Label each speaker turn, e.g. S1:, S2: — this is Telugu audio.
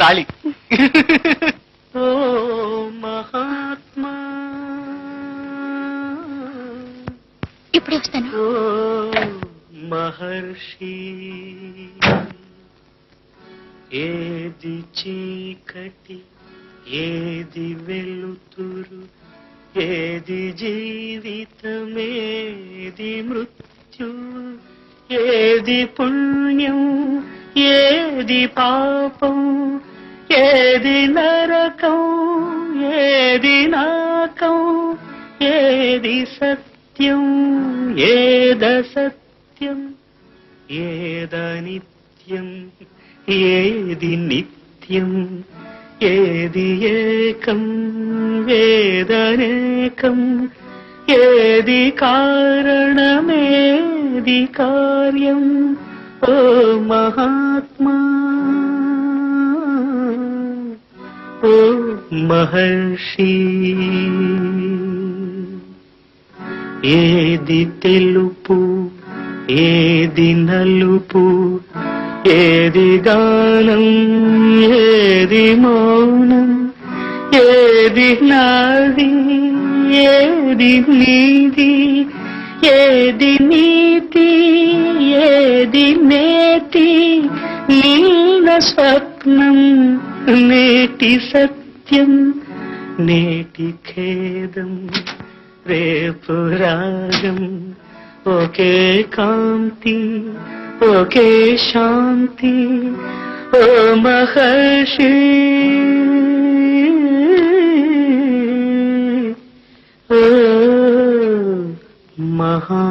S1: తాళి.
S2: ఓ మహాత్మా,
S3: ఇప్పుడే వస్తాను.
S2: ఓ మహర్షి, ఏది చీకటి ఏది వెలుతురు, ఏది జీవితమేది మృత్యు, ఏది పుణ్యం ఏది పాపం, ఏది నరకం ఏది నాకం, ఏది సత్యం ఏదసత్యం, ఏదనిత్యం ఏది నిత్యం, ఏది ఏకం వేదనేకం, ఏది కారణమేది కార్యం. ఓ మహాత్మా, ఓ మహర్షి, ఏది తెలుపు ఏది నలుపు, ఏది గానం ఏది మౌనం, ఏది నాది ఏది నీది, ఏది నీతి ఏది నేతి, నిన్న స్వప్నం నేటి సత్యం, నేటి ఖేదం రేపు రాగం, ఒకే కాంతి ఒకే శాంతి. ఓ మహర్షి, ఓ మహా